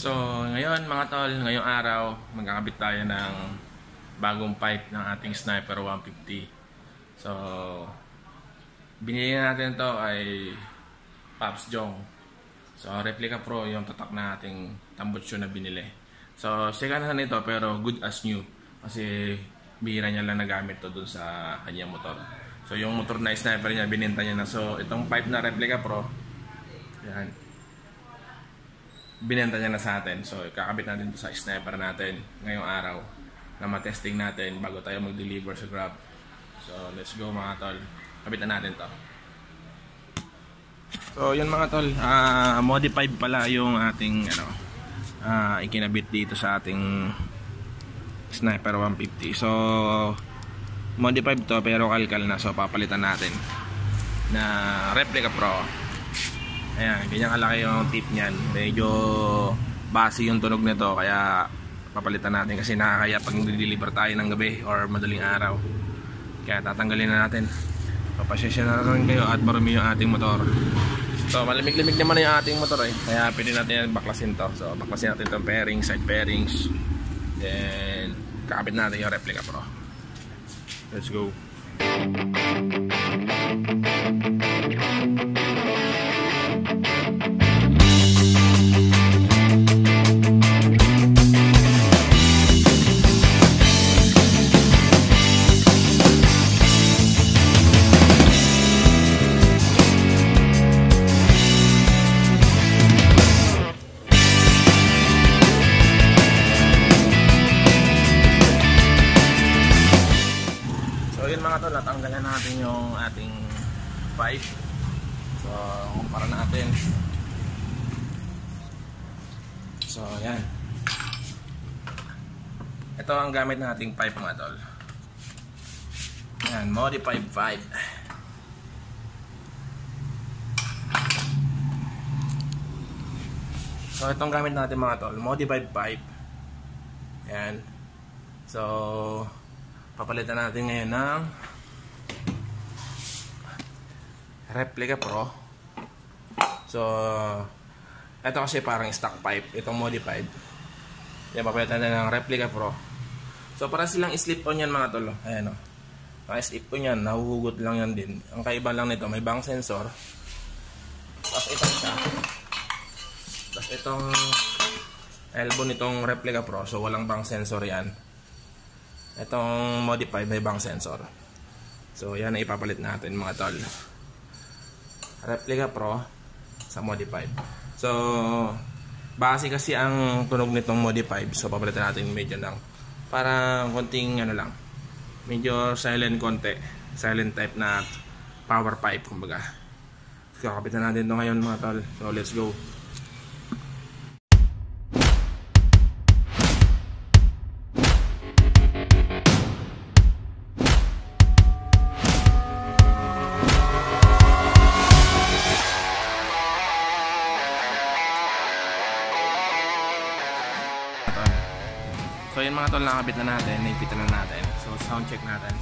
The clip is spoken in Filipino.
So, ngayon mga tol, ngayong araw, magkakabit tayo ng bagong pipe ng ating Sniper 150. So, binili natin to ay Pops Jong. So, Replica Pro yung tatak na ating tambutsyo na binili. So, second hand nito pero good as new. Kasi bihira niya lang nagamit to dun sa kanyang motor. So, yung motor na Sniper niya, bininta niya na. So, itong pipe na Replica Pro, yan, binenta niya na sa atin. So, kakabit natin ito sa Sniper natin ngayong araw na matesting natin bago tayo mag-deliver sa Grab. So, let's go mga tol. Kabitan natin to. So, yun mga tol. Modified pala yung ating ikinabit dito sa ating Sniper 150. So, modified to pero kalkal na. So, papalitan natin na Replica Pro. Ayan, ganyan kalaki yung tip niyan. Medyo basi yung tunog nito, kaya papalitan natin kasi nakakaya pag nag-deliver tayo ng gabi or madaling araw. Kaya tatanggalin na natin. Papasensya na rin kayo at marumi yung ating motor. So, malamig-lamig naman yung ating motor eh. Kaya pwede natin yan baklasin to. So, baklasin natin itong bearings, side bearings. Then, kakabit natin yung Replica Pro. Let's go. Mga tol, natanggalan natin yung ating pipe. So, kumpara natin. So, yan. Ito ang gamit nating pipe mga tol. Yan, modified pipe. So, itong gamit natin mga tol, modified pipe. Yan. So, papalitan natin ngayon ng Replica Pro. So, ito kasi parang stock pipe. Itong modified. Yan, papalitan natin ng Replica Pro. So, para silang slip-on yan mga tol. Ayan o. Mga slip-on yan. Nahuhugot lang yan din. Ang kaiba lang nito, may bang sensor. Tapos itong siya. Tapos itong elbow nitong Replica Pro. So, walang bang sensor yan. Itong modified may bang sensor. So yan na ipapalit natin mga tol. Replica Pro sa modified. So base kasi ang tunog nitong modified. So papalitan natin medyo lang para konting ano lang, medyo silent konti. Silent type na power pipe kumbaga. So kakapitan natin ito ngayon mga tol. So let's go. So yun mga tol, nakabit na natin, naipit na natin. So sound check natin.